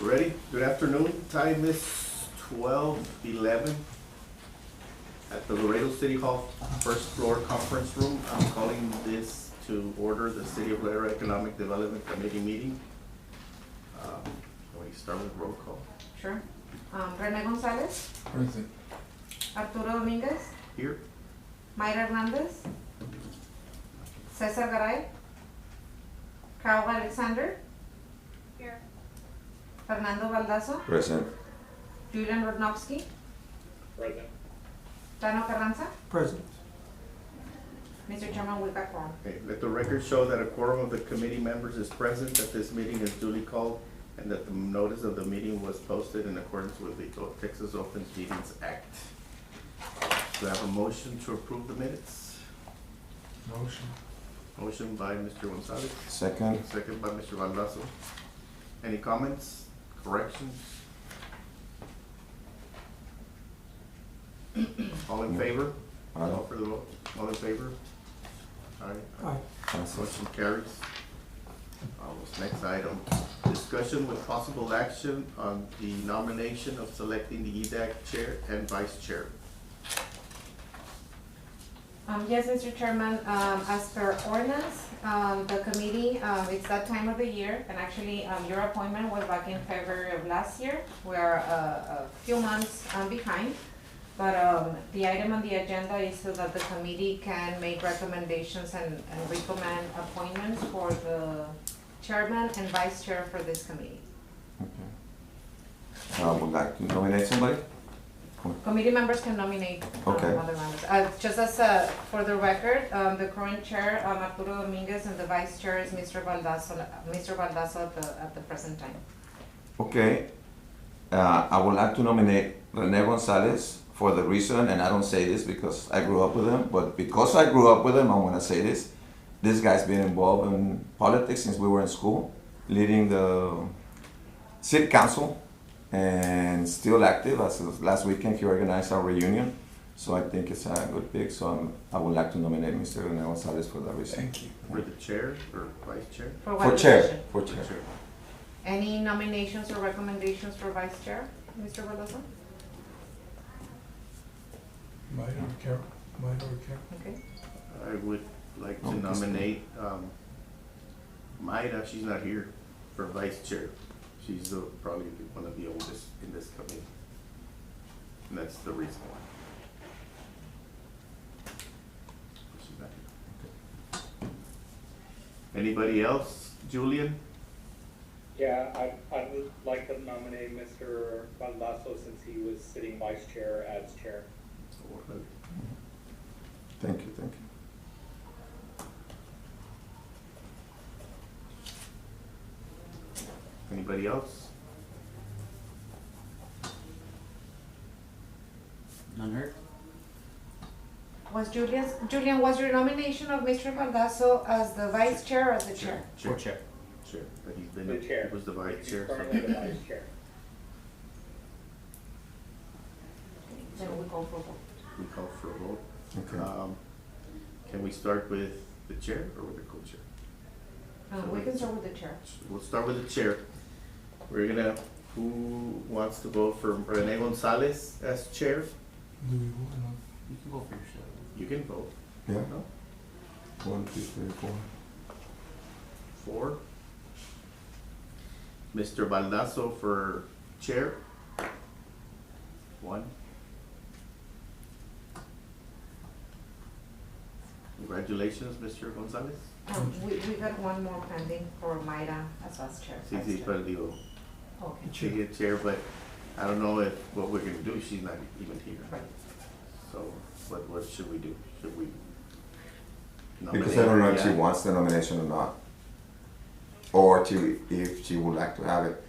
Ready? Good afternoon. Time is 12:11 at the Laredo City Hall, first floor conference room. I'm calling this to order the City of Laredo Economic Development Committee meeting. We start with roll call. Sure. Rene Gonzalez, Present. Arturo Dominguez, Here. Mayra Hernandez, Cesar Garay, Carl Alexander, Here. Fernando Baldasso, Present. Julian Rodnowski, Present. Tano Carranza. Present. Mr. Chairman, we got quorum. Okay, let the record show that a quorum of the committee members is present, that this meeting is duly called, and that the notice of the meeting was posted in accordance with the Texas Open Meetings Act. Do I have a motion to approve the minutes? Motion. Motion by Mr. Gonzalez, Second. second by Mr. Valdasso. Any comments, corrections? All in favor? Aye. Call for the vote. All in favor? Aye. Aye. Passes. Motion carries. Next item, discussion with possible action on the nomination of selecting the EDAC chair and vice chair. Yes, Mr. Chairman, as per ordinance, the committee, it's that time of the year, and actually, your appointment was back in February of last year. We are a few months behind, but the item on the agenda is so that the committee can make recommendations and recommend appointments for the chairman and vice chair for this committee. Okay. Would like to nominate somebody? Committee members can nominate Okay. other members. Just as for the record, the current chair, Arturo Dominguez, and the vice chair is Mr. Baldasso at the present time. Okay. I would like to nominate Rene Gonzalez for the reason, and I don't say this because I grew up with him, but because I grew up with him, I'm gonna say this. This guy's been involved in politics since we were in school, leading the city council, and still active. As of last weekend, he organized our reunion, so I think it's a good pick. So I would like to nominate Mr. Rene Gonzalez for that reason. Thank you. For the chair or vice chair? For For what chair. position? For The chair. Any nominations or recommendations for vice chair, Mr. Baldasso? Minor Carol. Minor Carol. Okay. I would like to Oh, this- nominate Mayra, she's not here, for vice chair. She's probably one of the oldest in this committee. And that's the reason why. She's not here. Anybody else? Julian? Yeah, I would like to nominate Mr. Baldasso since he was sitting vice chair as chair. Thank you, thank you. Anybody else? None heard? Julian, was your nomination of Mr. Baldasso as the vice chair or as the chair? For chair. Chair, but he's been, The chair. he was the vice He's chair. so- currently the vice chair. Then we go for vote. We call for a vote. Okay. Can we start with the chair or with the co-chair? We can start with the chair. We'll start with the chair. We're gonna, who wants to vote for Rene Gonzalez as chair? Do we vote or not? You can go for yourself. You can vote. Yeah. No? 1, 2, 3, 4. 4. Mr. Baldasso for chair. 1. Congratulations, Mr. Gonzalez. We got one more pending for Mayra as vice chair. Sí, sí, perdido. Okay. She get chair, but I don't know if, what we're gonna do, she's not even here. Right. So, what should we do? Should we? Because I don't know if she nominate her? wants the nomination or not. Or if she would like to have it.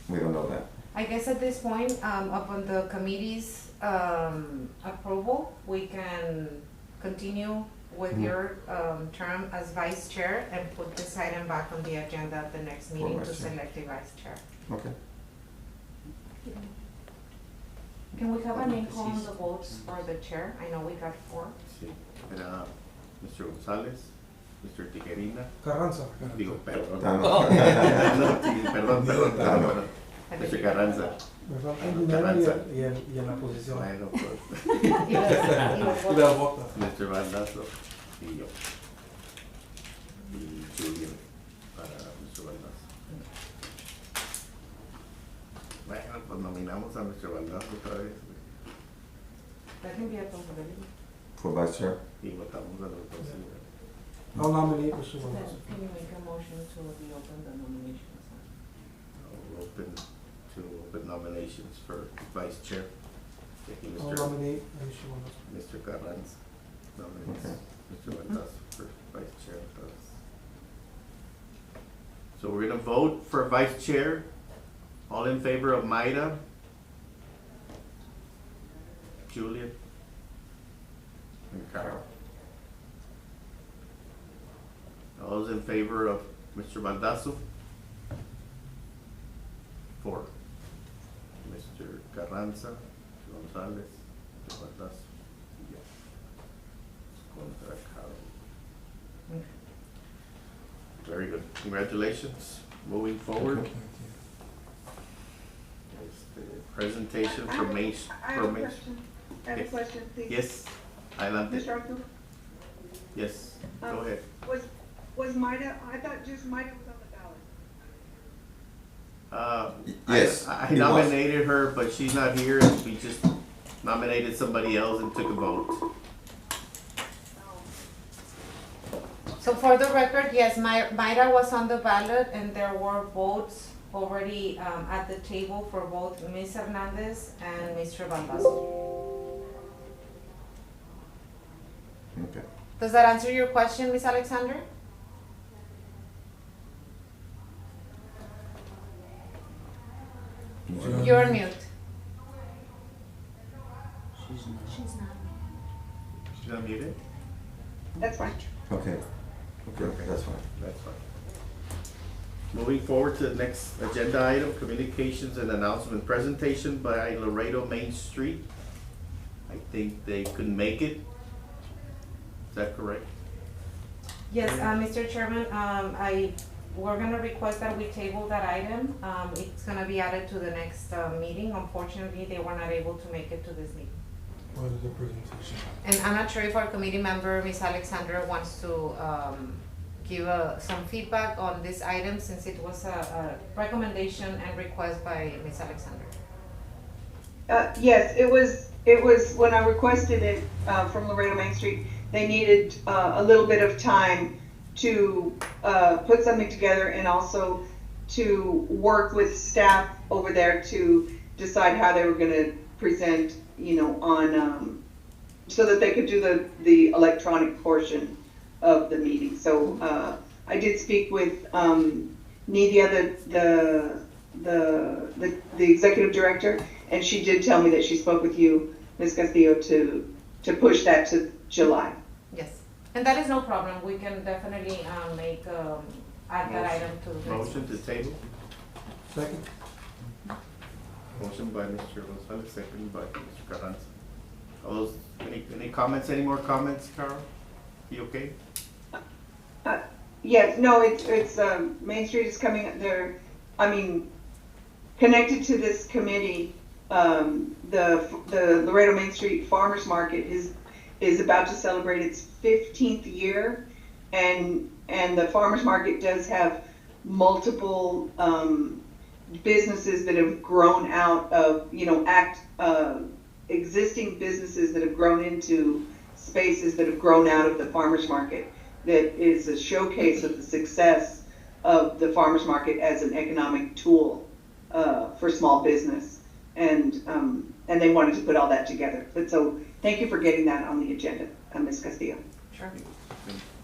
We don't know that. I guess at this point, upon the committee's approval, we can continue with your term as vice chair and put this item back on the agenda at the next meeting to vice chair. select a vice chair. Okay. Can we have a name call on the votes for the chair? I know we got 4. Sí. Era Mr. González, Mr. Tijerina, Carranza. digo, perdón. Tano. No, sí, perdón, Tano. perdón. Mr. Carranza. Me falta el dinero y en la posición. Bueno, pues, Y la bota. Mr. Baldazo y yo. Y Julian para Mr. Baldazo. Bueno, pues nominamos a Mr. Baldazo otra vez That can be a possibility. For vice chair. y votamos a los dos. I'll nominate Mr. Baldasso. Can you make a motion to reopen the nominations? I'll open nominations for vice chair. Thank you, I'll Mr. nominate Mr. Baldasso. Mr. Carranza nominates Okay. Mr. Baldazo for vice chair. So we're gonna vote for vice chair. All in favor of Mayra? Julian? And Carol? All those in favor of Mr. Baldazo? 4. Mr. Carranza, Gonzalez, Mr. Baldazo, y yo. Contra Carol. Very good. Congratulations. Moving forward. Thank you. Presentation I from have- Main. I have a question. I have a Yes. question, please. Yes, adelante. Mr. Arthur, Yes, go Um, ahead. was Maida, I thought just Maida was on the ballot. Yes, I it was. nominated her, but she's not here, and we just nominated somebody else and took a vote. Oh. So for the record, yes, Mayra was on the ballot and there were votes already at the table for both Ms. Hernandez and Mr. Baldazo. Okay. Does that answer your question, Ms. Alexander? You're on mute. She's not. She's unmuted? That's fine. Okay. Okay, that's fine. That's fine. Moving forward to the next agenda item, communications and announcement, presentation by Laredo Main Street. I think they couldn't make it. Is that correct? Yes, Mr. Chairman, we're gonna request that we table that item. It's gonna be added to the next meeting. Unfortunately, they were not able to make it to this meeting. What is the presentation? And I'm not sure if our committee member, Ms. Alexandra, wants to give some feedback on this item since it was a recommendation and request by Ms. Alexandra. Yes, it was when I requested it, from Laredo Main Street, they needed, a little bit of time to, put something together and also to work with staff over there to decide how they were gonna present, you know, on, so that they could do the electronic portion of the meeting. So, I did speak with, Nidia, the executive director, and she did tell me that she spoke with you, Ms. Castillo, to push that to July. Yes, and that is no problem. We can definitely add that item to the next. Motion to table? Second? Motion by Mr. Gonzalez, second by Mr. Carranza. All those, any comments, any more comments, Carol? You okay? Yes, no, it's, Main Street is coming, connected to this committee, the Laredo Main Street Farmers Market is about to celebrate its 15th year, and the farmers market does have multiple businesses that have grown out of, you know, existing businesses that have grown into spaces that have grown out of the farmers market. That is a showcase of the success of the farmers market as an economic tool for small business, and they wanted to put all that together. But so, thank you for getting that on the agenda, Ms. Castillo. Sure.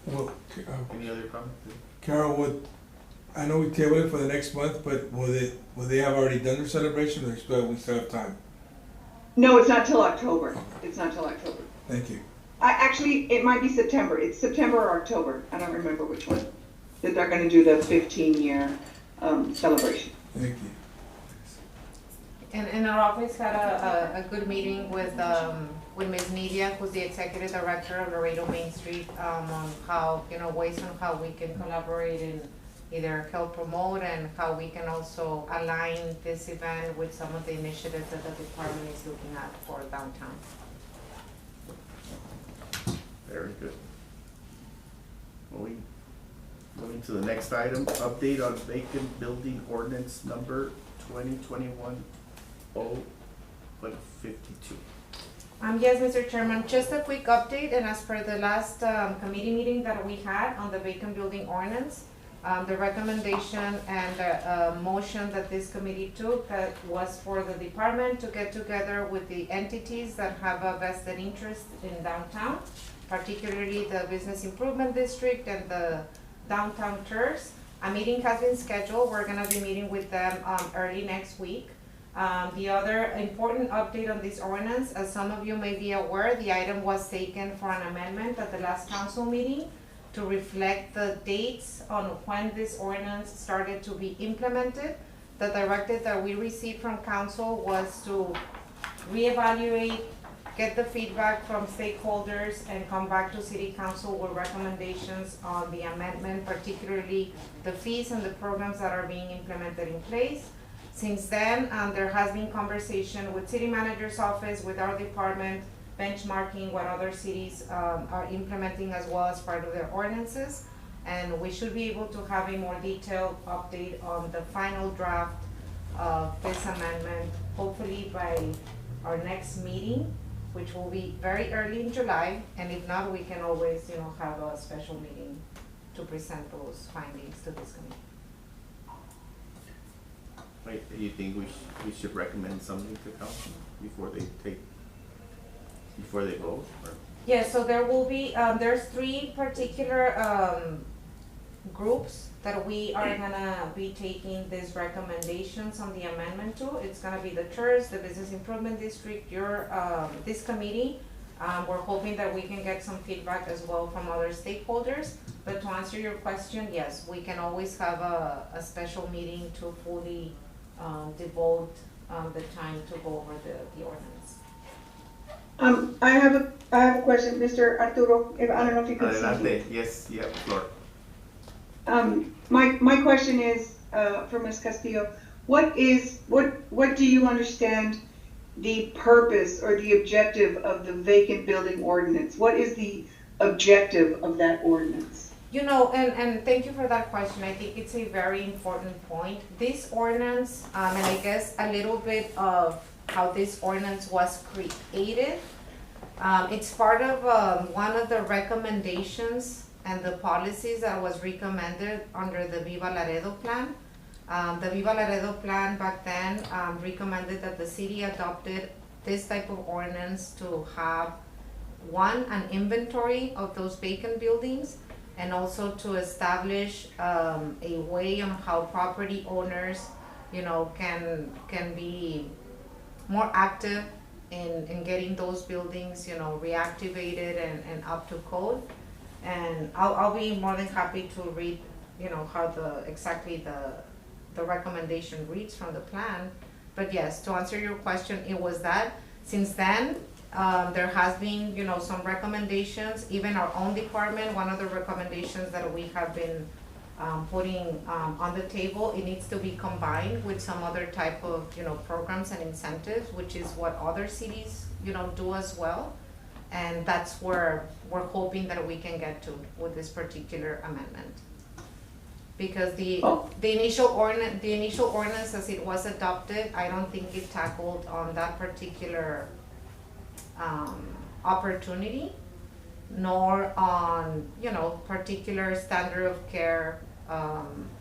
Well, Any other comments? Carol, I know we tabled it for the next month, but will they have already done their celebration, or we still have time? No, it's not till October. It's not till October. Thank you. Actually, it might be September. It's September or October. I don't remember which one. That they're going to do the 15-year celebration. Thank you. And our office had a good meeting with Ms. Nidia, who's the executive director of Laredo Main Street, on how, you know, ways on how we can collaborate either help promote and how we can also align this event with some of the initiatives that the department is looking at for downtown. Very good. Moving to the next item, update on vacant building ordinance number 2021-0152. Yes, Mr. Chairman, just a quick update, and as per the last committee meeting that we had on the vacant building ordinance, the recommendation and the motion that this committee took was for the department to get together with the entities that have a vested interest in downtown, particularly the Business Improvement District and the Downtown Tours. A meeting has been scheduled. We're gonna be meeting with them early next week. The other important update on this ordinance, as some of you may be aware, the item was taken for an amendment at the last council meeting to reflect the dates on when this ordinance started to be implemented. The directive that we received from council was to reevaluate, get the feedback from stakeholders, and come back to city council with recommendations on the amendment, particularly the fees and the programs that are being implemented in place. Since then, there has been conversation with city manager's office, with our department, benchmarking what other cities are implementing as well as part of their ordinances. And we should be able to have a more detailed update on the final draft of this amendment, hopefully by our next meeting, which will be very early in July. And if not, we can always, have a special meeting to present those findings to this committee. Wait, do you think we should recommend something to council before they vote? Or? Yes, so there will be, there's 3 particular groups that we are gonna be taking these recommendations on the amendment to. It's gonna be the TERS, the Business Improvement District, this committee. We're hoping that we can get some feedback as well from other stakeholders. But to answer your question, yes, we can always have a special meeting to fully devote the time to go over the ordinance. I have a question, Mr. Arturo, I don't know if you can see. Adelante, yes, you have the floor. My question is, for Ms. Castillo, what do you understand the purpose or the objective of the vacant building ordinance? What is the objective of that ordinance? And thank you for that question. I think it's a very important point. This ordinance, and I guess a little bit of how this ordinance was created, it's part of one of the recommendations and the policies that was recommended under the Viva Laredo plan. The Viva Laredo plan back then recommended that the city adopted this type of ordinance to have, one, an inventory of those vacant buildings, and also to establish a way on how property owners, can be more active in getting those buildings, reactivated and up to code. And I'll be more than happy to read, how exactly the recommendation reads from the plan. But yes, to answer your question, it was that. Since then, there has been, some recommendations, even our own department, one of the recommendations that we have been putting on the table, it needs to be combined with some other type of, programs and incentives, which is what other cities, do as well. And that's where we're hoping that we can get to with this particular amendment. Because the initial ordinance as it was adopted, I don't think it tackled on that particular opportunity, nor on, particular standard of care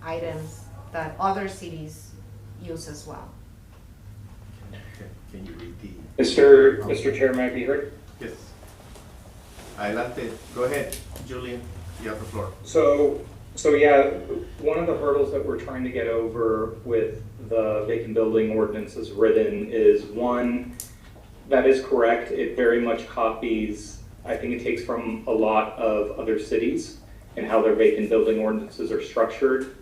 items that other cities use as well. Can you read the? Mr. Chair, may I be heard? Yes. Adelante, go ahead, Julian, you have the floor. So yeah, one of the hurdles that we're trying to get over with the vacant building ordinance as written is, one, that is correct. It very much copies, I think it takes from a lot of other cities and how their vacant building ordinances are structured.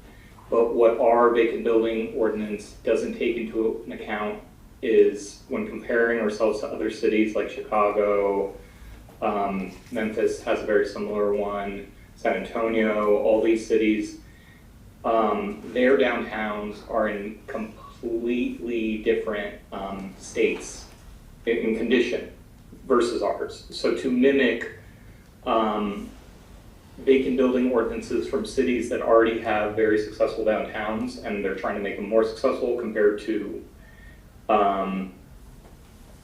But what our vacant building ordinance doesn't take into account is, when comparing ourselves to other cities like Chicago, Memphis has a very similar one, San Antonio, all these cities, their downtowns are in completely different states in condition versus ours. So to mimic vacant building ordinances from cities that already have very successful downtowns, and they're trying to make them more successful compared to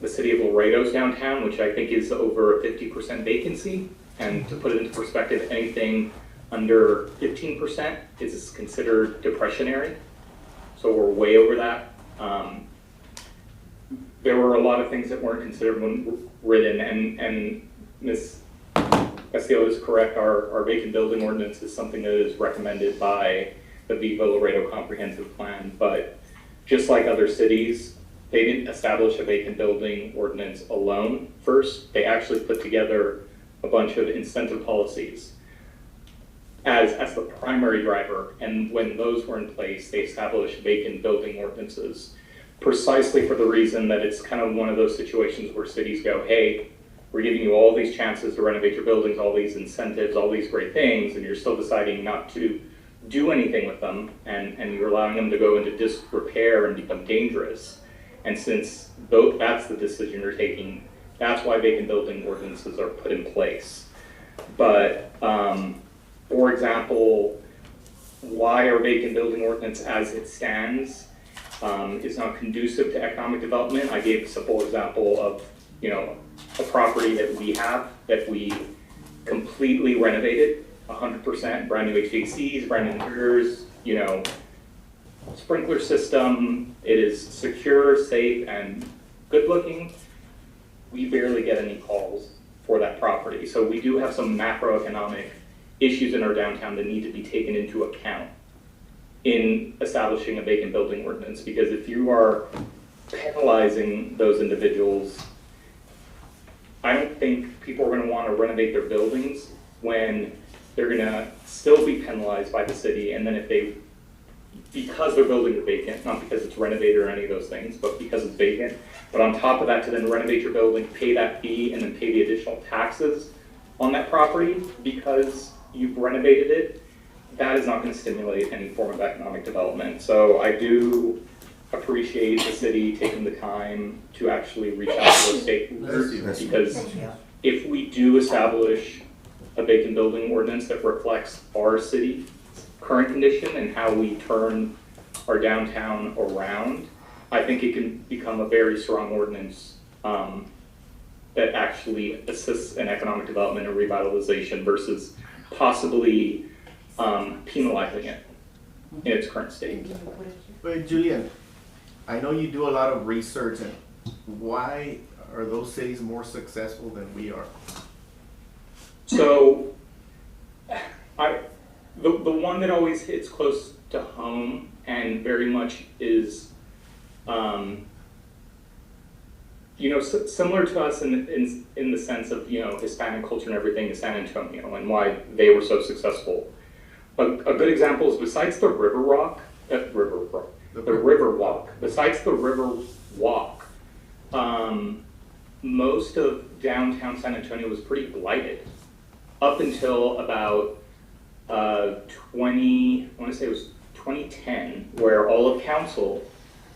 the city of Laredo's downtown, which I think is over a 50% vacancy. And to put it into perspective, anything under 15% is considered depressionary. So we're way over that. There were a lot of things that weren't considered when written, and Ms. Castillo is correct. Our vacant building ordinance is something that is recommended by the Viva Laredo Comprehensive Plan. But just like other cities, they didn't establish a vacant building ordinance alone first. They actually put together a bunch of incentive policies as the primary driver. And when those were in place, they established vacant building ordinances precisely for the reason that it's kind of one of those situations where cities go, hey, we're giving you all these chances to renovate your buildings, all these incentives, all these great things, and you're still deciding not to do anything with them, and you're allowing them to go into disrepair and become dangerous. And since that's the decision you're taking, that's why vacant building ordinances are put in place. But, for example, why our vacant building ordinance as it stands is not conducive to economic development. I gave a simple example of, a property that we have that we completely renovated, 100%, brand new HVACs, brand new interiors, sprinkler system. It is secure, safe, and good looking. We barely get any calls for that property. So we do have some macroeconomic issues in our downtown that need to be taken into account in establishing a vacant building ordinance, because if you are penalizing those individuals, I don't think people are going to want to renovate their buildings when they're going to still be penalized by the city. And then because their building is vacant, not because it's renovated or any of those things, but because it's vacant. But on top of that, to then renovate your building, pay that fee, and then pay the additional taxes on that property because you've renovated it, that is not going to stimulate any form of economic development. So I do appreciate the city taking the time to actually reach out to those stakeholders, because if we do establish a vacant building ordinance that reflects our city's current condition and how we turn our downtown around, I think it can become a very strong ordinance that actually assists in economic development and revitalization versus possibly penalizing it in its current state. Wait, Julian, I know you do a lot of research, and why are those cities more successful than we are? So, the one that always hits close to home and very much is, similar to us in the sense of, Hispanic culture and everything is San Antonio and why they were so successful. A good example is besides the Riverwalk, besides the Riverwalk, most of downtown San Antonio was pretty blighted up until about 2010, where all of council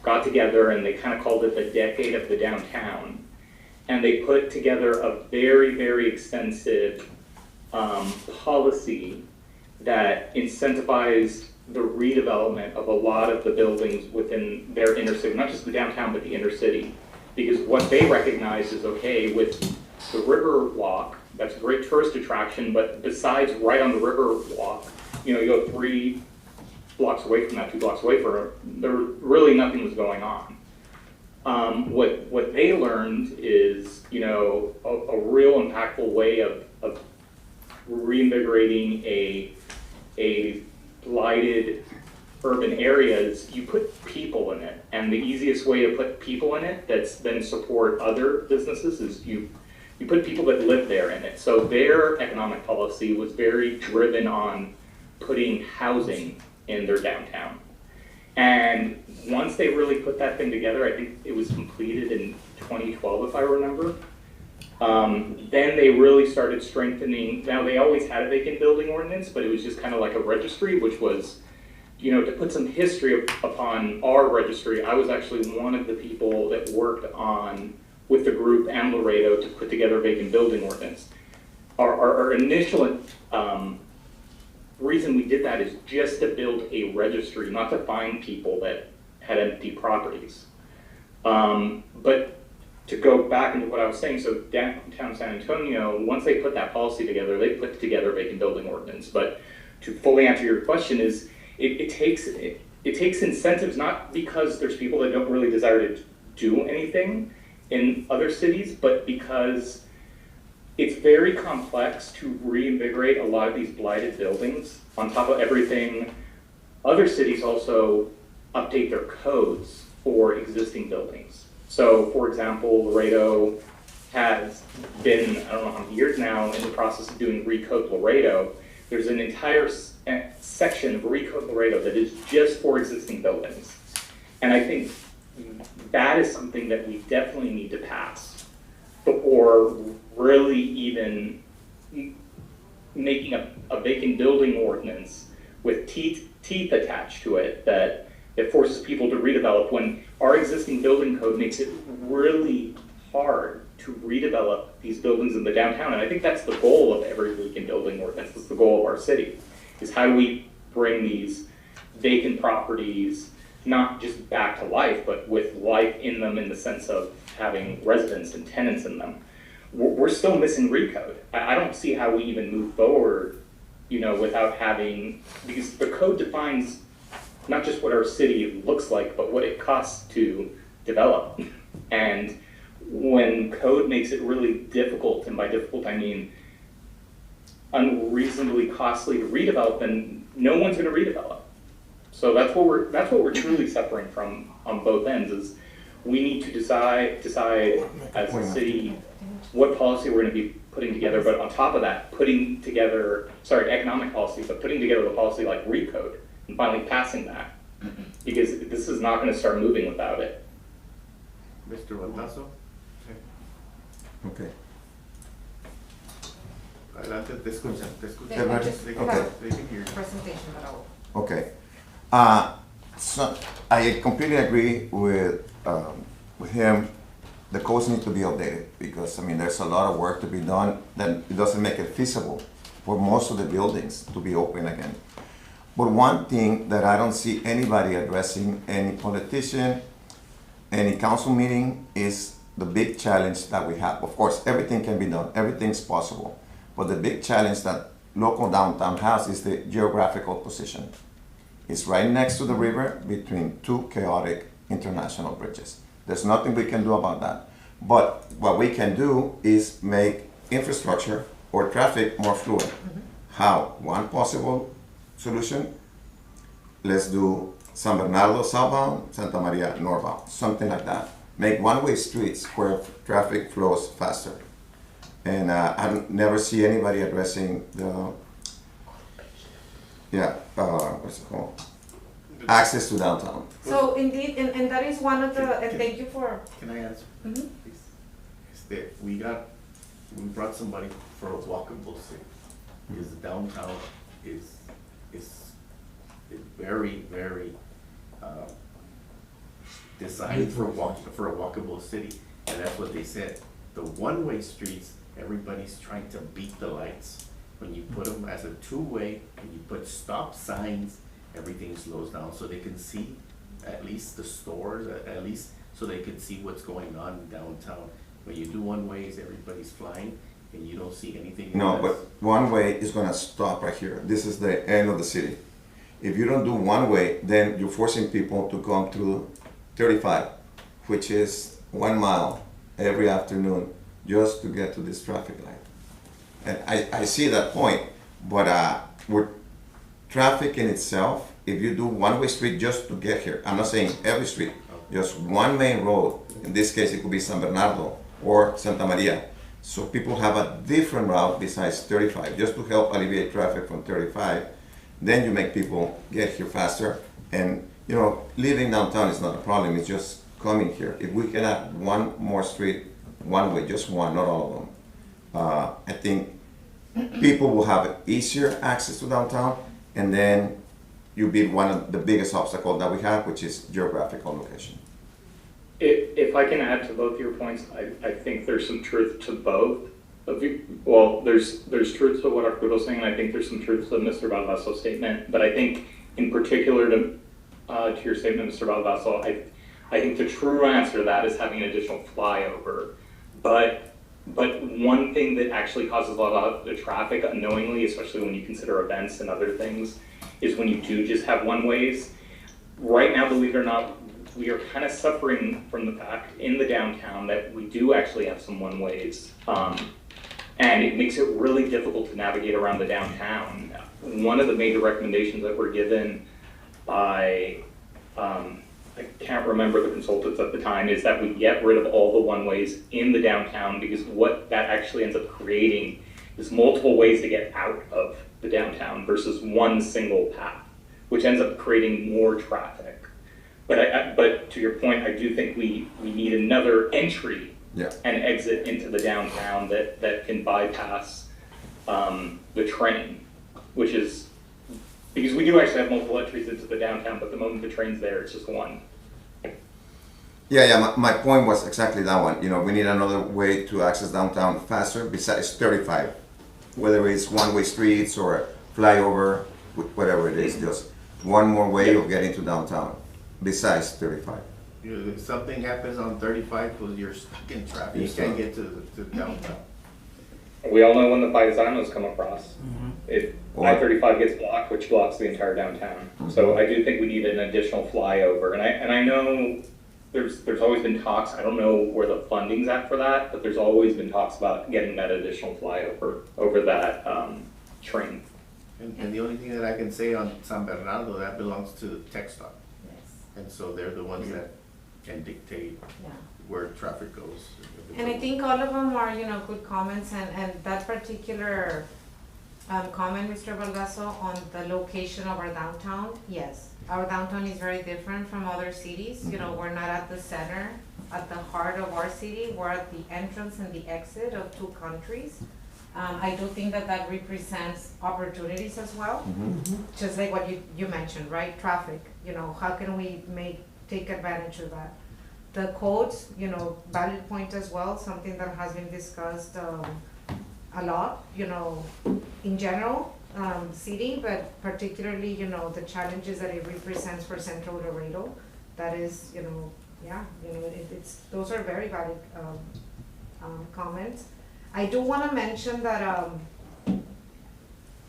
got together and they kind of called it the decade of the downtown. And they put together a very, very extensive policy that incentivized the redevelopment of a lot of the buildings within their inner city, not just the downtown, but the inner city. Because what they recognized is, okay, with the Riverwalk, that's a great tourist attraction, but besides right on the Riverwalk, you go 3 blocks away from that, 2 blocks away from it, there really nothing was going on. What they learned is, a real impactful way of reinvigorating a blighted urban areas, you put people in it. And the easiest way to put people in it that's then support other businesses is you put people that live there in it. So their economic policy was very driven on putting housing in their downtown. And once they really put that thing together, I think it was completed in 2012, if I remember. Then they really started strengthening. Now, they always had a vacant building ordinance, but it was just kind of like a registry, which was to put some history upon our registry, I was actually one of the people that worked on, with the group and Laredo, to put together a vacant building ordinance. Our initial reason we did that is just to build a registry, not to find people that had empty properties. But to go back into what I was saying, so downtown San Antonio, once they put that policy together, they put together a vacant building ordinance. But to fully answer your question is, it takes incentives, not because there's people that don't really desire to do anything in other cities, but because it's very complex to reinvigorate a lot of these blighted buildings. On top of everything, other cities also update their codes for existing buildings. So, for example, Laredo has been, I don't know how many years now, in the process of doing Recode Laredo. There's an entire section of Recode Laredo that is just for existing buildings. And I think that is something that we definitely need to pass before really even making a vacant building ordinance with teeth attached to it that it forces people to redevelop, when our existing building code makes it really hard to redevelop these buildings in the downtown. And I think that's the goal of every vacant building ordinance. That's the goal of our city, is how do we bring these vacant properties not just back to life, but with life in them, in the sense of having residents and tenants in them. We're still missing Recode. I don't see how we even move forward, without having, because the code defines not just what our city looks like, but what it costs to develop. And when code makes it really difficult, and by difficult I mean unreasonably costly to redevelop, then no one's going to redevelop. So that's what we're truly suffering from on both ends. Is we need to decide as a city what policy we're going to be putting together, but on top of that, putting together economic policy, but putting together a policy like Recode and finally passing that, because this is not going to start moving without it. Mr. Baldasso? Okay. Adelante, te escuchan. I just Okay. have They can hear you. presentation, but I will. Okay. So I completely agree with him. The codes need to be updated because, there's a lot of work to be done that it doesn't make it feasible for most of the buildings to be open again. But one thing that I don't see anybody addressing, any politician, any council meeting, is the big challenge that we have. Of course, everything can be done, everything's possible. But the big challenge that local downtown has is the geographical position. It's right next to the river between two chaotic international bridges. There's nothing we can do about that. But what we can do is make infrastructure or traffic more fluid. How? One possible solution, let's do San Bernardo southbound, Santa Maria northbound, something like that. Make one-way streets where traffic flows faster. And I never see anybody addressing what's it called? Access to downtown. So indeed, and that is one of the, and thank you for. Can I answer, Mhm. please? We brought somebody for a walkable city, because the downtown is very, very designed for a walkable city, and that's what they said. The one-way streets, everybody's trying to beat the lights. When you put them as a two-way and you put stop signs, everything slows down so they can see at least the stores, at least so they can see what's going on downtown. When you do one-ways, everybody's flying and you don't see anything. No, but one way is gonna stop right here. This is the end of the city. If you don't do one way, then you're forcing people to come through 35, which is 1 mile every afternoon just to get to this traffic light. And I see that point, but with traffic in itself, if you do one-way street just to get here, I'm not saying every street, just one main road, in this case it could be San Bernardo or Santa Maria, so people have a different route besides 35, just to help alleviate traffic from 35, then you make people get here faster, and living downtown is not a problem, it's just coming here. If we can have one more street, one way, just one, not all of them, I think people will have easier access to downtown, and then you beat one of the biggest obstacles that we have, which is geographical location. If I can add to both your points, I think there's some truth to both of you. Well, there's truth to what Arturo's saying, and I think there's some truth to Mr. Valvaso's statement. But I think, in particular to your statement, Mr. Valvaso, I think the true answer to that is having an additional flyover. But one thing that actually causes a lot of the traffic unknowingly, especially when you consider events and other things, is when you do just have one-ways. Right now, believe it or not, we are kind of suffering from the fact in the downtown that we do actually have some one-ways. And it makes it really difficult to navigate around the downtown. One of the major recommendations that were given by, I can't remember the consultants at the time, is that we get rid of all the one-ways in the downtown, because what that actually ends up creating is multiple ways to get out of the downtown versus one single path, which ends up creating more traffic. But to your point, I do think we need another entry and exit into the downtown that can bypass the train, which is, because we do actually have multiple entries into the downtown, but the moment the train's there, it's just one. Yeah, my point was exactly that one. You know, we need another way to access downtown faster besides 35, whether it's one-way streets or flyover, whatever it is, just one more way of getting to downtown besides 35. If something happens on 35, well, you're stuck in traffic, you can't get to downtown. We all know when the paisanos come across. Or- I-35 gets blocked, which blocks the entire downtown. So I do think we need an additional flyover. And I know there's always been talks, I don't know where the funding's at for that, but there's always been talks about getting that additional flyover over that train. And the only thing that I can say on San Bernardo, that belongs to TechStop. Yes, And so they're the ones that can dictate yeah. where traffic goes. And I think all of them are, good comments, and that particular comment, Mr. Valgaso, on the location of our downtown, yes. Our downtown is very different from other cities, we're not at the center, at the heart of our city, we're at the entrance and the exit of two countries. I do think that represents opportunities as well, just like what you mentioned, right? Traffic, how can we take advantage of that? The codes, valid point as well, something that has been discussed a lot, in general, city, but particularly, the challenges that it represents for Central Laredo. That is, those are very valid comments. I do want to mention that,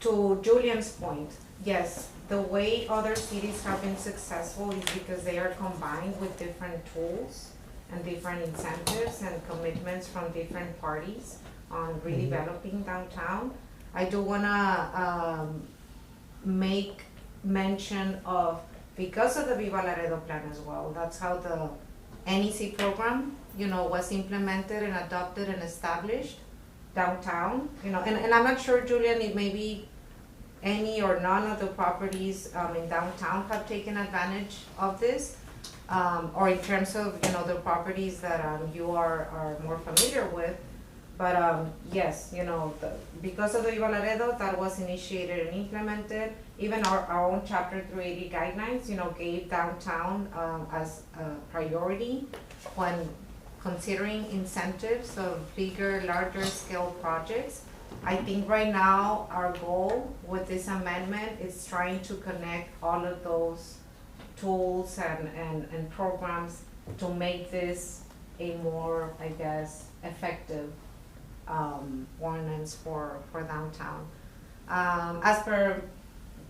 to Julian's point, yes, the way other cities have been successful is because they are combined with different tools and different incentives and commitments from different parties on redeveloping downtown. I do want to make mention of, because of the Viva Laredo plan as well, that's how the NEC program, was implemented and adopted and established downtown, and I'm not sure, Julian, if maybe any or none of the properties in downtown have taken advantage of this, or in terms of, the properties that you are more familiar with. But yes, because of the Viva Laredo, that was initiated and implemented. Even our own Chapter 380 guidelines, gave downtown as a priority when considering incentives of bigger, larger scale projects. I think right now our goal with this amendment is trying to connect all of those tools and programs to make this a more, I guess, effective ordinance for downtown. As per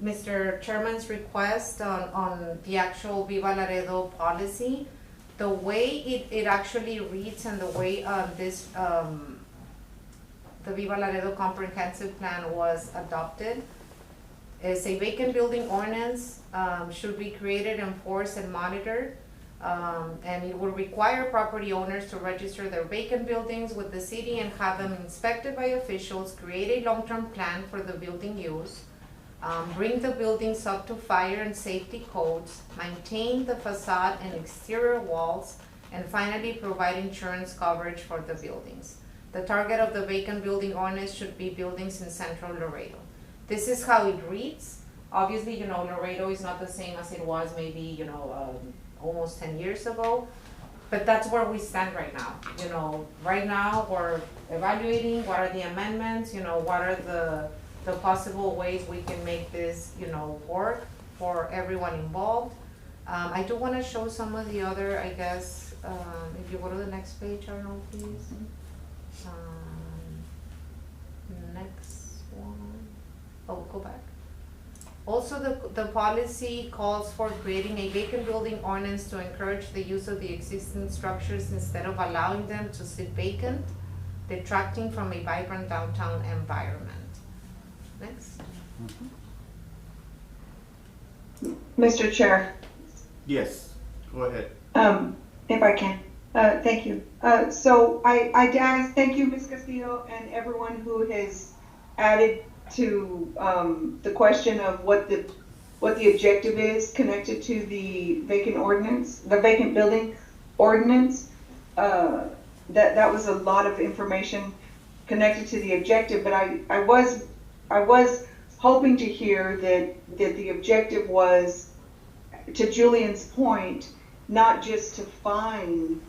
Mr. Chairman's request on the actual Viva Laredo policy, the way it actually reads and the way the Viva Laredo comprehensive plan was adopted is a vacant building ordinance should be created, enforced, and monitored. And it will require property owners to register their vacant buildings with the city and have them inspected by officials, create a long-term plan for the building use, bring the buildings up to fire and safety codes, maintain the facade and exterior walls, and finally provide insurance coverage for the buildings. The target of the vacant building ordinance should be buildings in Central Laredo. This is how it reads. Obviously, you know, Laredo is not the same as it was maybe, you know, almost 10 years ago. But that's where we stand right now. You know, right now we're evaluating what are the amendments, you know, what are the possible ways we can make this, you know, work for everyone involved. I do want to show some of the other, I guess, if you go to the next page, Arnold, please. Next one. Oh, go back. Also, the policy calls for creating a vacant building ordinance to encourage the use of the existing structures instead of allowing them to sit vacant, detracting from a vibrant downtown environment. Next. Mr. Chair, Yes, go ahead. if I can, thank you. So thank you, Ms. Castillo, and everyone who has added to the question of what the objective is connected to the vacant building ordinance. That was a lot of information connected to the objective, but I was hoping to hear that the objective was, to Julian's point, not just to find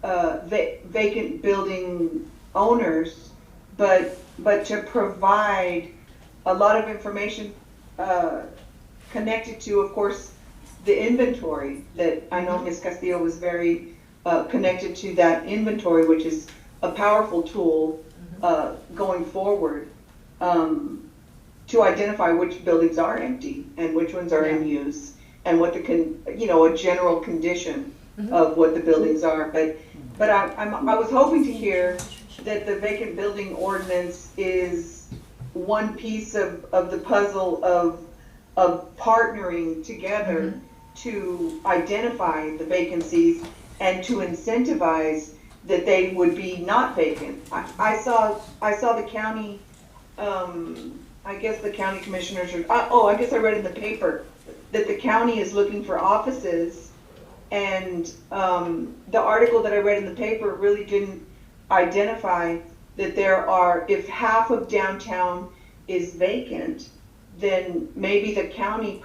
vacant building owners, but to provide a lot of information connected to, of course, the inventory that I know Ms. Castillo was very connected to, that inventory, which is a powerful tool going forward to identify which buildings are empty and which ones are in use, and what a general condition of what the buildings are. But I was hoping to hear that the vacant building ordinance is one piece of the puzzle of partnering together to identify the vacancies and to incentivize that they would be not vacant. I saw the county, I guess the county commissioners are, I guess I read in the paper that the county is looking for offices, and the article that I read in the paper really didn't identify that if half of downtown is vacant, then maybe the county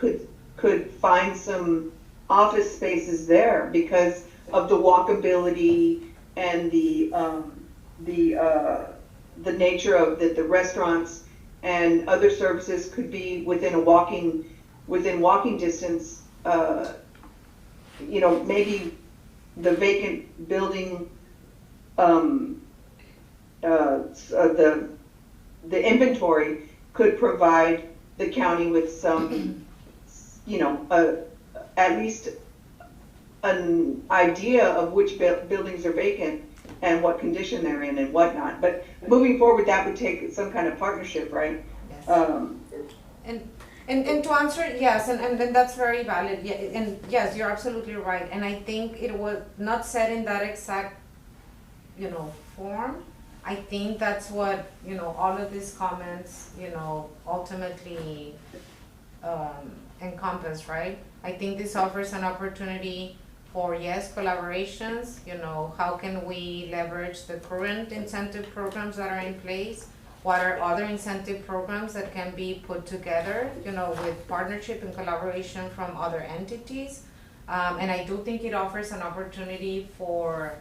could find some office spaces there because of the walkability and the nature of the restaurants and other services could be within walking distance. Maybe the vacant building, the inventory could provide the county with some, at least an idea of which buildings are vacant and what condition they're in and whatnot. But moving forward, that would take some kind of partnership, right? Yes. And to answer, yes, and that's very valid. Yeah, and yes, you're absolutely right. And I think it was not said in that exact, form. I think that's what, all of these comments, ultimately encompass, right? I think this offers an opportunity for, yes, collaborations, how can we leverage the current incentive programs that are in place? What are other incentive programs that can be put together, with partnership and collaboration from other entities? And I do think it offers an opportunity for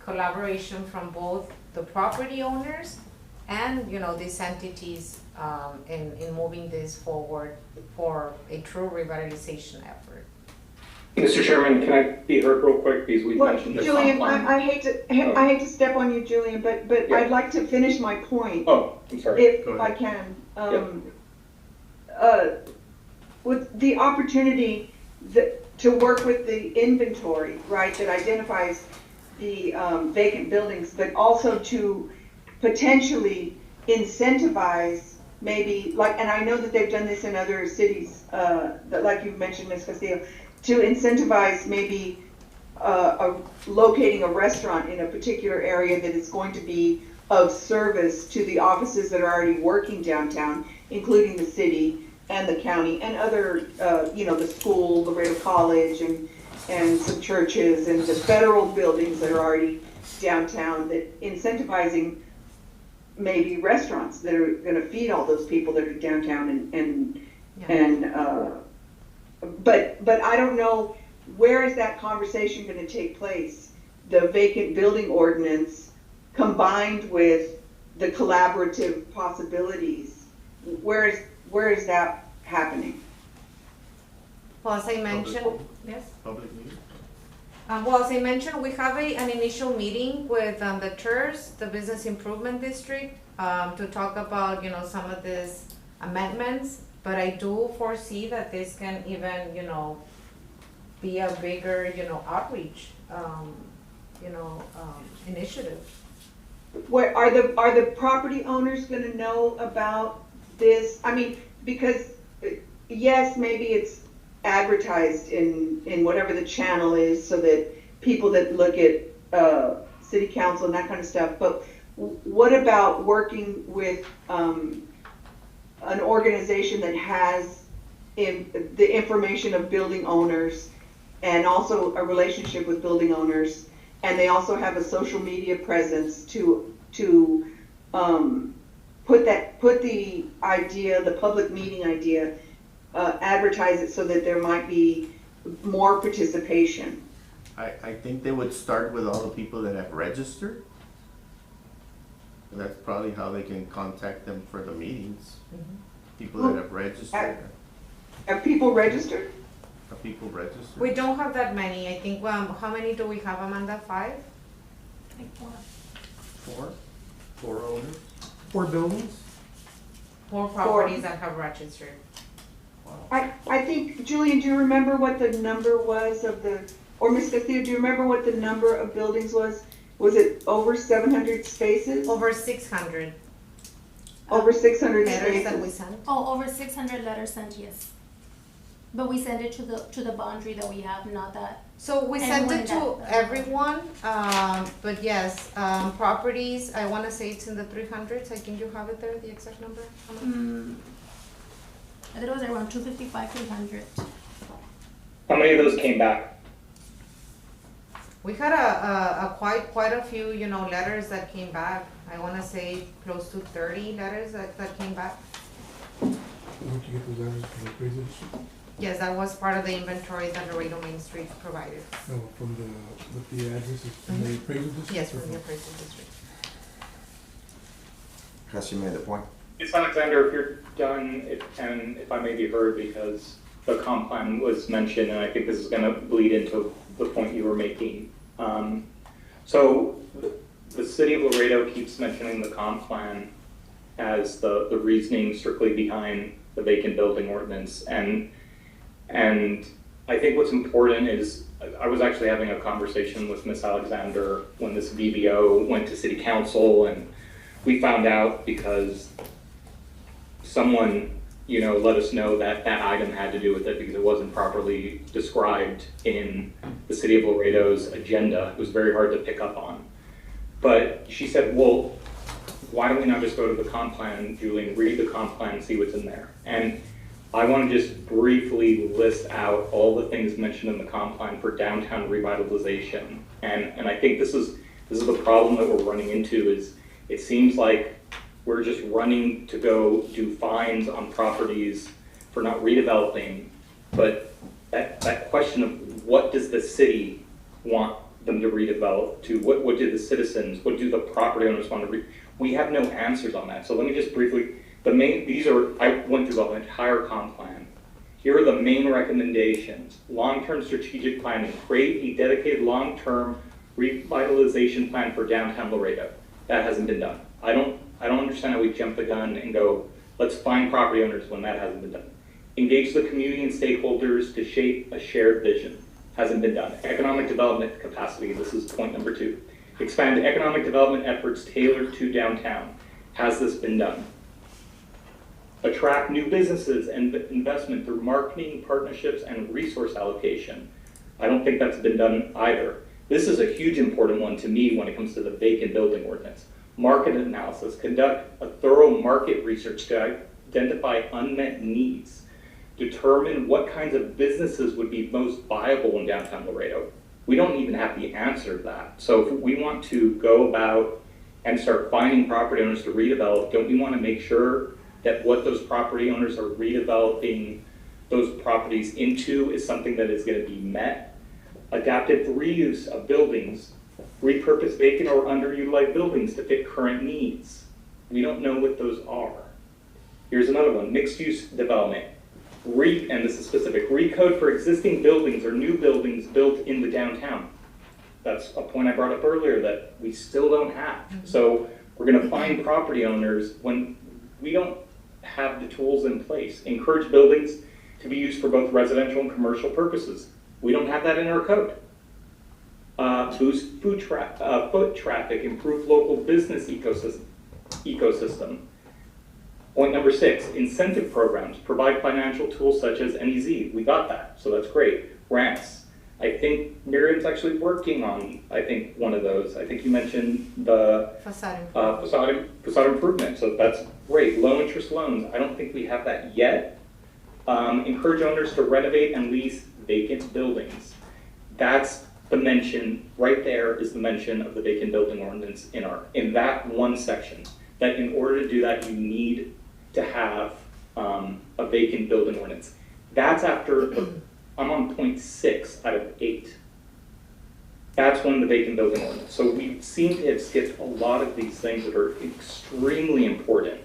collaboration from both the property owners and, these entities in moving this forward for a true revitalization effort. Mr. Chairman, can I be heard real quick, because we mentioned the Julian, comp plan. I hate to step on you, Julian, but Yeah. I'd like to finish my point. Oh, I'm sorry. If I can. With the opportunity to work with the inventory, right, that identifies the vacant buildings, but also to potentially incentivize maybe, and I know that they've done this in other cities, that, like you mentioned, Ms. Castillo, to incentivize maybe locating a restaurant in a particular area that is going to be of service to the offices that are already working downtown, including the city and the county and other, the school, Laredo College, and some churches and the federal buildings that are already downtown, that incentivizing maybe restaurants that are gonna feed all those people that are downtown Yeah. but I don't know, where is that conversation gonna take place? The vacant building ordinance combined with the collaborative possibilities, where is that happening? Well, as I mentioned, yes? Public meeting? Well, as I mentioned, we have an initial meeting with the TERS, the Business Improvement District, to talk about, you know, some of these amendments. But I do foresee that this can even, you know, be a bigger, you know, outreach, initiative. Where are the property owners gonna know about this? I mean, because yes, maybe it's advertised in whatever the channel is so that people that look at city council and that kind of stuff, but what about working with an organization that has the information of building owners and also a relationship with building owners, and they also have a social media presence to put the idea, the public meeting idea, advertise it so that there might be more participation. I think they would start with all the people that have registered. That's probably how they can contact them for the meetings. People that have registered, Have people registered? are people registered? We don't have that many. I think, how many do we have, Amanda? 5? Four owners? 4 buildings? 4 properties that have registered. I think, Julian, do you remember what the number was of or Ms. Castillo, do you remember what the number of buildings was? Was it over 700 spaces? Over 600 Over 600 letters that we spaces? sent. Oh, over 600 letters sent, yes. But we send it to the boundary that we have, not that. So we sent Everyone it to that- everyone, but yes, properties, I wanna say it's in the 300s. I think you have it there, the exact number. I think it was around 255, 300. How many of those came back? We had a quite a few, you know, letters that came back. I wanna say close to 30 letters that came back. Where'd you get those letters from the appraisal district? Yes, that was part of the inventory that Laredo Main Street provided. No, from the addresses from the appraisal district? Yes, from the appraisal district. Has she made a point? Ms. Alexander, if you're done, if I may be heard, because the comp plan was mentioned, and I think this is gonna bleed into the point you were making. So the city of Laredo keeps mentioning the comp plan as the reasoning strictly behind the vacant building ordinance. And I think what's important is, I was actually having a conversation with Ms. Alexander when this VBO went to city council, and we found out because someone, you know, let us know that that item had to do with it because it wasn't properly described in the city of Laredo's agenda. It was very hard to pick up on. But she said, well, why don't we not just go to the comp plan, Julian, read the comp plan and see what's in there? And I want to just briefly list out all the things mentioned in the comp plan for downtown revitalization. And I think this is the problem that we're running into, is it seems like we're just running to go do fines on properties for not redeveloping. But that question of what does the city want them to redevelop to, what do the citizens, what do the property owners want to we have no answers on that. So let me just briefly, I went through the entire comp plan. Here are the main recommendations. Long-term strategic planning, create a dedicated long-term revitalization plan for downtown Laredo. That hasn't been done. I don't understand how we jump the gun and go, let's find property owners when that hasn't been done. Engage the community and stakeholders to shape a shared vision. Hasn't been done. Economic development capacity, this is point number 2. Expand economic development efforts tailored to downtown. Has this been done? Attract new businesses and investment through marketing, partnerships, and resource allocation. I don't think that's been done either. This is a huge important one to me when it comes to the vacant building ordinance. Market analysis. Conduct a thorough market research to identify unmet needs. Determine what kinds of businesses would be most viable in downtown Laredo. We don't even have the answer to that. So if we want to go about and start finding property owners to redevelop, don't we want to make sure that what those property owners are redeveloping those properties into is something that is going to be met? Adaptive reuse of buildings, repurpose vacant or underutilized buildings to fit current needs. We don't know what those are. Here's another one, mixed-use development. And this is specific, recode for existing buildings or new buildings built in the downtown. That's a point I brought up earlier that we still don't have. So we're gonna find property owners when we don't have the tools in place. Encourage buildings to be used for both residential and commercial purposes. We don't have that in our code. Boost foot traffic, improve local business ecosystem. Point number 6, incentive programs, provide financial tools such as NEZ. We got that, so that's great. Grants. I think Miriam's actually working on, one of those. I think you mentioned the facade improvement, so that's great. Low interest loans, I don't think we have that yet. Encourage owners to renovate and lease vacant buildings. That's the mention, right there is the mention of the vacant building ordinance in that one section. That in order to do that, you need to have a vacant building ordinance. That's after, I'm on point 6 out of 8. That's when the vacant building ordinance. So we seem to have skipped a lot of these things that are extremely important.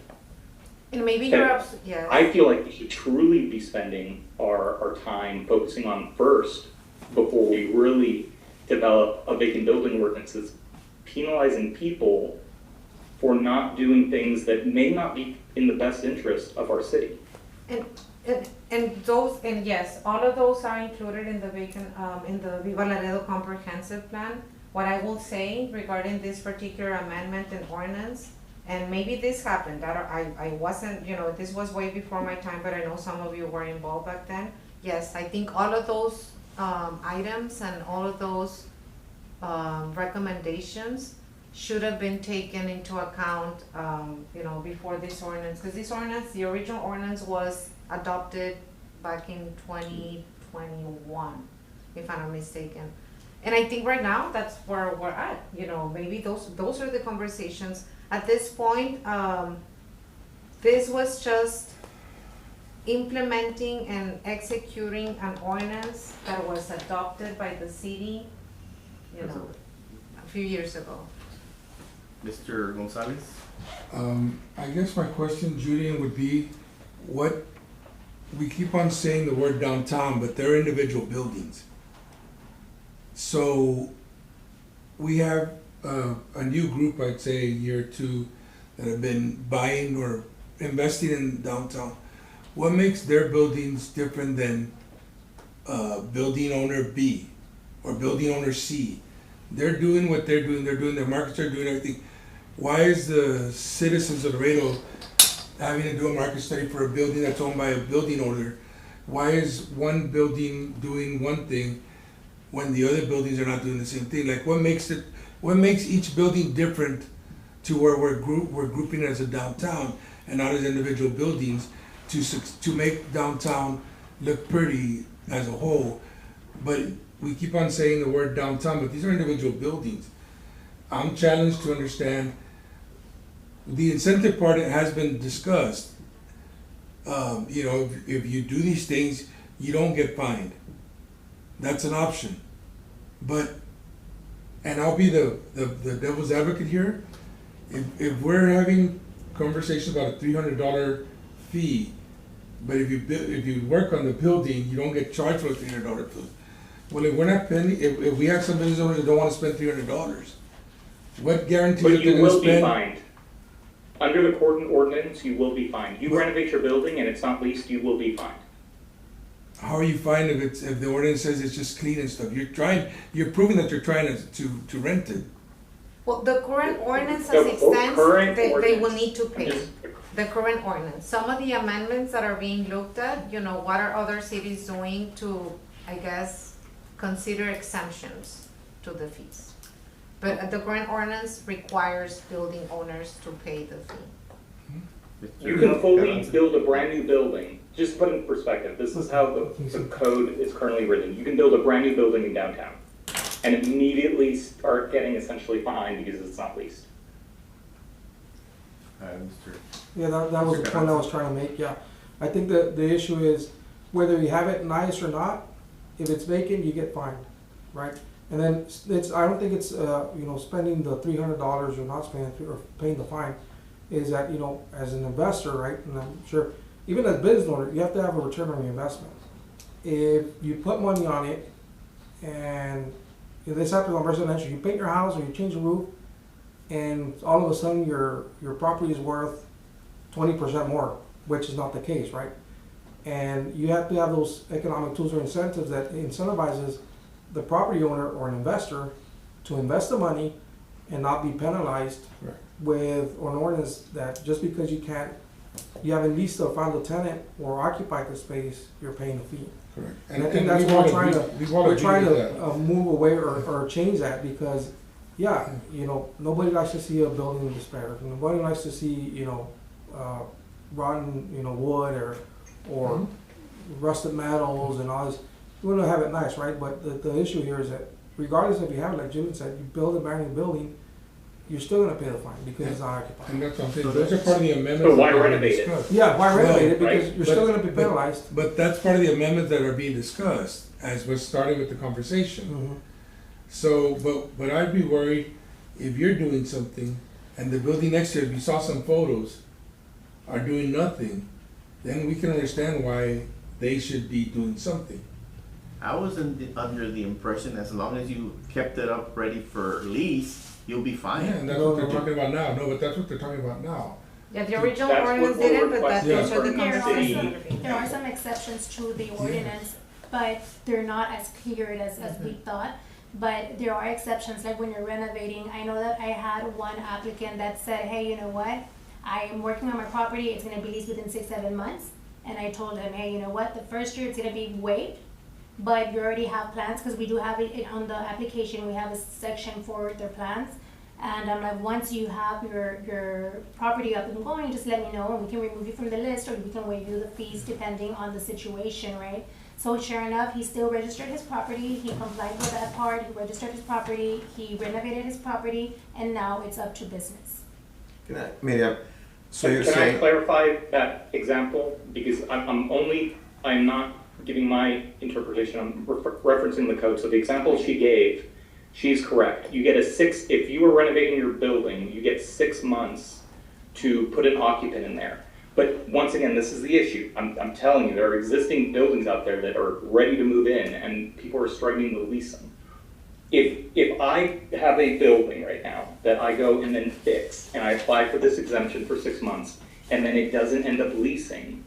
And maybe that you're yeah. I feel like we should truly be spending our time focusing on first before we really develop a vacant building ordinance is penalizing people for not doing things that may not be in the best interest of our city. And yes, all of those are included in the vacant, in the Viva Laredo comprehensive plan. What I will say regarding this particular amendment and ordinance, and maybe this happened, I wasn't, this was way before my time, but I know some of you were involved back then. Yes, I think all of those items and all of those recommendations should have been taken into account, before this ordinance, because this ordinance, the original ordinance was adopted back in 2021, if I'm not mistaken. And I think right now that's where we're at, maybe those are the conversations. At this point, this was just implementing and executing an ordinance that was adopted by the city, a few years ago. Mr. Gonzalez? I guess my question, Julian, would be, we keep on saying the word downtown, but they're individual buildings. So we have a new group, I'd say a year or two, that have been buying or investing in downtown. What makes their buildings different than building owner B or building owner C? They're doing what they're doing their markets are doing everything. Why is the citizens of Laredo having to do a market study for a building that's owned by a building owner? Why is one building doing one thing when the other buildings are not doing the same thing? Like, what makes each building different to where we're grouping it as a downtown and not as individual buildings to make downtown look pretty as a whole? But we keep on saying the word downtown, but these are individual buildings. I'm challenged to understand the incentive part has been discussed. If you do these things, you don't get fined. That's an option. And I'll be the devil's advocate here. If we're having conversations about a $300 fee, but if you work on the building, you don't get charged for a $300 fee. Well, if we're not spending, if we have some business owners that don't want to spend $300, what guarantees that But they're you going to will be spend? fined. Under the court ordinance, you will be fined. You renovate your building and it's not leased, you will be fined. How are you fined if the ordinance says it's just clean and stuff? You're proving that you're trying to rent it. Well, the current ordinance The as it stands, current they will ordinance. need to pay. The current ordinance. Some of the amendments that are being looked at, what are other cities doing to, I guess, consider exemptions to the fees. But the current ordinance requires building owners to pay the fee. You can fully build a brand new building. Just put in perspective, this is how the code is currently written. You can build a brand new building in downtown and immediately start getting essentially fined because it's not leased. Mr. Yeah, that was the point I was trying to make, yeah. I think the issue is whether you have it nice or not, if it's vacant, you get fined, right? And then I don't think it's, spending the $300 or not spending, or paying the fine, is that, as an investor, right, and I'm sure, even as a business owner, you have to have a return on your investment. If you put money on it, and if this happens on residential, you paint your house or you change the roof, and all of a sudden your property is worth 20% more, which is not the case, right? And you have to have those economic tools or incentives that incentivizes the property owner or an investor to invest the money and not be penalized Correct. with an ordinance that just because you haven't leased or found a tenant or occupied the space, you're paying a fee. Correct. And I think that's what we're trying to move away or change that, because, yeah, nobody likes to see a building in despair. Nobody likes to see, rotten, wood or rusted metals and all this. We want to have it nice, right? But the issue here is that regardless if you have it, like Jimmy said, you build a brand new building, you're still going to pay the fine because it's not occupied. And that's what I'm saying, those are part of the amendments. So why that are being renovate it? discussed. Yeah, why renovate it? Because Right. you're still going to be penalized. But that's part of the amendments that are being discussed, as we're starting with the conversation. Mhm. So, but I'd be worried if you're doing something and the building next to it, we saw some photos, are doing nothing, then we can understand why they should be doing something. I was under the impression as long as you kept it up ready for lease, you'll be Yeah, fine. and that's what they're talking about now. No, but that's what they're talking about now. Yeah, the original That's what ordinance we're didn't, but that's requesting also the for There are conversation. some, there are some exceptions to the ordinance, but they're not as clear as we thought. But there are exceptions, like when you're renovating. I know that I had one applicant that said, hey, you know what? I am working on my property, it's gonna be leased within 6-7 months. And I told him, hey, you know what? The first year it's gonna be waived, but you already have plans, because we do have it on the application, we have a section for their plans. And I'm like, once you have your property up and going, just let me know, and we can remove you from the list, or we can waive you the fees depending on the situation, right? So sure enough, he still registered his property, he complied with that part, he registered his property, he renovated his property, and now it's up to business. Miriam, so you're Can I saying, clarify that example? Because I'm not giving my interpretation, I'm referencing the code. So the example she gave, she's correct. You get if you were renovating your building, you get 6 months to put an occupant in there. But once again, this is the issue. I'm telling you, there are existing buildings out there that are ready to move in, and people are struggling to lease them. If I have a building right now that I go and then fix, and I apply for this exemption for 6 months, and then it doesn't end up leasing,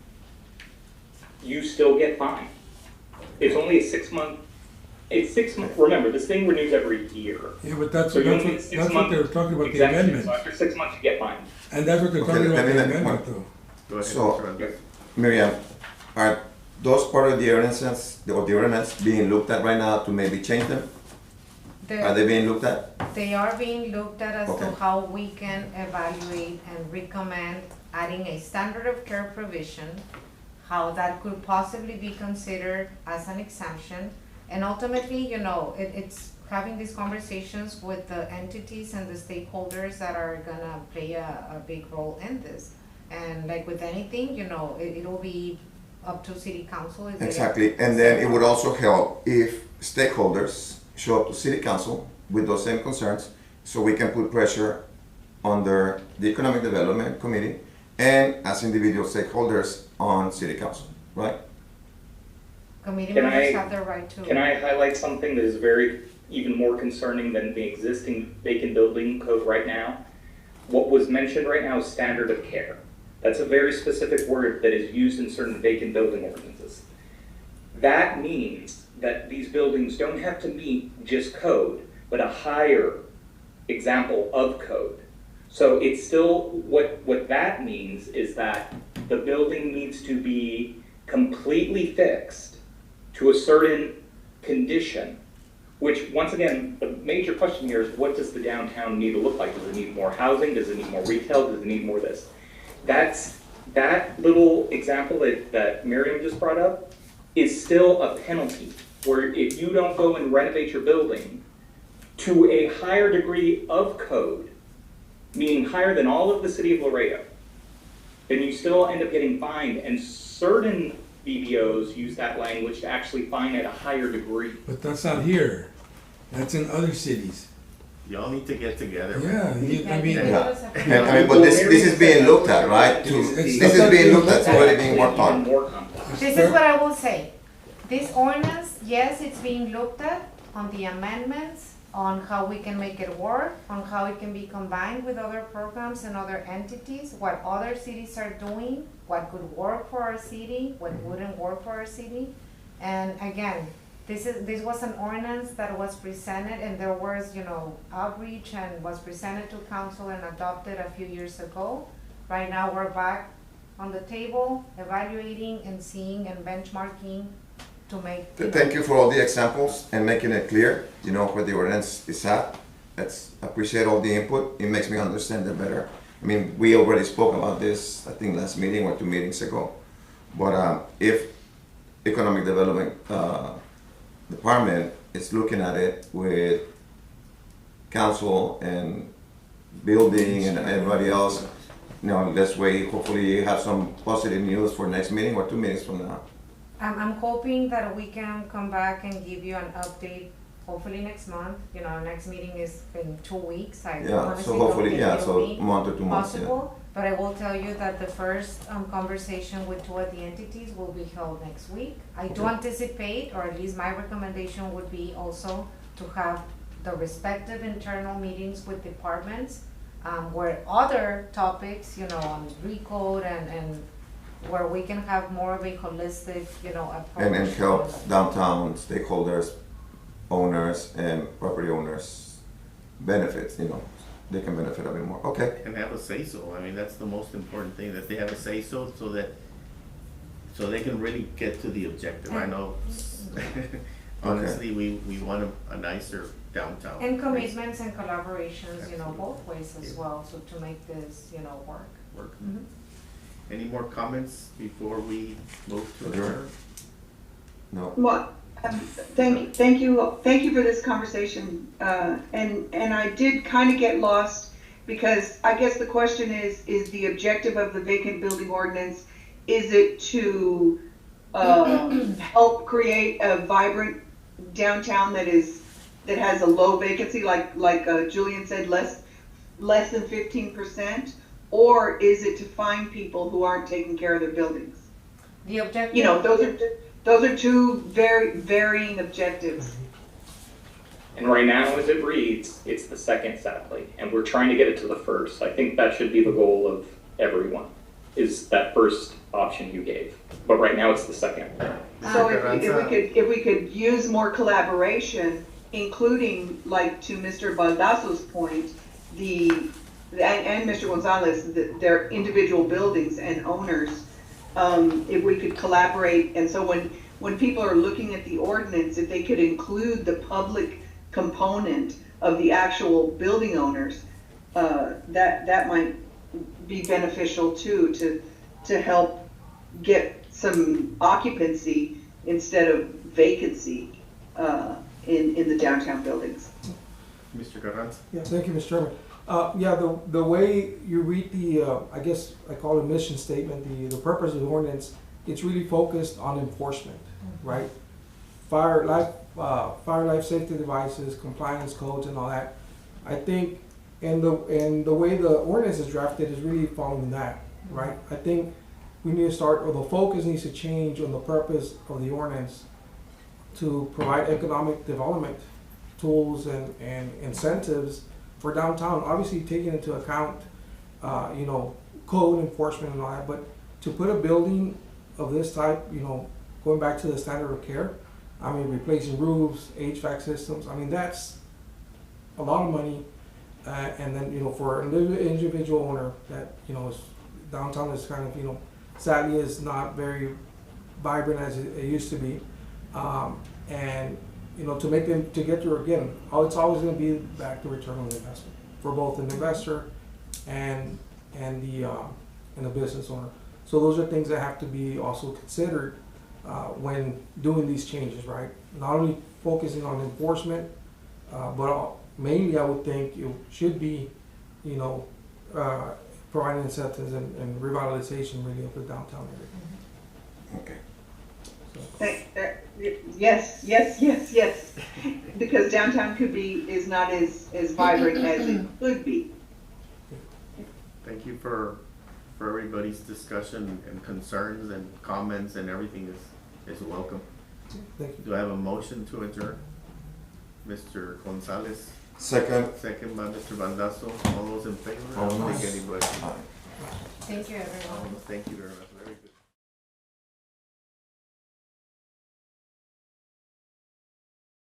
you still get fined. It's only a 6 month. It's 6 months. Remember, this thing renews every year. Yeah, but that's So you what only get 6 they're months talking about, the exemption. amendments. So after 6 months, you get fined. And that's what they're Okay, talking about, let me- the let me- amendment though. Go ahead, So- Mr. Andres. Miriam, are those part of the ordinances, or the ordinance being looked at right now to maybe change them? Are they being looked at? They are being looked at as to Okay. how we can evaluate and recommend adding a standard of care provision, how that could possibly be considered as an exemption. And ultimately, it's having these conversations with the entities and the stakeholders that are gonna play a big role in this. And like with anything, it'll be up to city council. if they- Exactly, and then it would also help if stakeholders show up to city council with those same concerns, so we can put pressure on the economic development committee and as individual stakeholders on city council, right? Committee Can members I- have the right to. Can I highlight something that is even more concerning than the existing vacant building code right now? What was mentioned right now is standard of care. That's a very specific word that is used in certain vacant building ordinances. That means that these buildings don't have to meet just code, but a higher example of code. So it's still, what that means is that the building needs to be completely fixed to a certain condition, which, once again, the major question here is, what does the downtown need to look like? Does it need more housing? Does it need more retail? Does it need more this? That little example that Miriam just brought up is still a penalty, where if you don't go and renovate your building to a higher degree of code, meaning higher than all of the city of Laredo, then you still end up getting fined. And certain BBOs use that language to actually fine at a higher degree. But that's not here. That's in other cities. Y'all need to get together. Yeah, I mean, Yeah. And I mean, but this is being looked at, right? This is being looked at, it's already being worked Even on. more complex. This is what I will say. This ordinance, yes, it's being looked at on the amendments, on how we can make it work, on how it can be combined with other programs and other entities, what other cities are doing, what could work for our city, what wouldn't work for our city. And again, this was an ordinance that was presented, and there was, outreach and was presented to council and adopted a few years ago. Right now, we're back on the table, evaluating and seeing and benchmarking to make. Thank you for all the examples and making it clear, where the ordinance is at. Let's appreciate all the input. It makes me understand it better. I mean, we already spoke about this, I think last meeting or 2 meetings ago. But if Economic Development Department is looking at it with council and building and everybody else, let's wait. Hopefully you have some positive news for next meeting or 2 meetings from now. I'm hoping that we can come back and give you an update, hopefully next month. Our next meeting is in 2 weeks. Yeah, honestly so don't hopefully, think yeah, it'll so be month or 2 months, yeah. possible. But I will tell you that the first conversation with 2 of the entities will be held next week. I do anticipate, or at least my recommendation would be also to have the respective internal meetings with departments, where other topics, on recode and where we can have more of a holistic, approach. And help downtown stakeholders, owners, and property owners benefits, they can benefit a bit more. Okay. And have a say-so. I mean, that's the most important thing, that they have a say-so so they can really get to the objective. I know, honestly, we want a nicer downtown. And commitments and collaborations, both ways as well, so to make this, work. Mhm. Any more comments before we move to Adjourn. adjourn? No. Well, thank you for this conversation. And I did kind of get lost, because I guess the question is the objective of the vacant building ordinance, is it to help create a vibrant downtown that has a low vacancy, like Julian said, less than 15%, or is it to find people who aren't taking care of their buildings? The objective. Those are 2 very varying objectives. And right now, as it reads, it's the second, sadly, and we're trying to get it to the first. I think that should be the goal of everyone, is that first option you gave. But right now, it's the second. So if we could use more collaboration, including, like, to Mr. Baldasso's point, and Mr. Gonzalez, their individual buildings and owners, if we could collaborate, and so when people are looking at the ordinance, if they could include the public component of the actual building owners, that might be beneficial too, to help get some occupancy instead of vacancy in the downtown buildings. Mr. Carranza? Yeah, thank you, Mr. Chairman. The way you read the, I guess I call it mission statement, the purpose of the ordinance, it's really focused on enforcement, right? Fire life safety devices, compliance codes and all that. I think, and the way the ordinance is drafted is really following that, right? I think we need to start, or the focus needs to change on the purpose of the ordinance to provide economic development tools and incentives for downtown, obviously taking into account, code enforcement and all that, but to put a building of this type, going back to the standard of care, I mean, replacing roofs, HVAC systems, I mean, that's a lot of money. And then, for an individual owner that, is downtown is kind of, sadly is not very vibrant as it used to be. And to make them, to get through again, it's always going to be back to return on investment for both an investor and the business owner. So those are things that have to be also considered when doing these changes, right? Not only focusing on enforcement, but mainly I would think it should be, providing incentives and revitalization really of the downtown area. Okay. Yes. Because downtown is not as vibrant as it could be. Thank you for everybody's discussion and concerns and comments, and everything is welcome. Thank you. Do I have a motion to adjourn? Mr. Gonzalez, Second. second by Mr. Baldasso. All those in favor? I All don't nice. think anybody. Aye. Thank you, everyone. Thank you very much.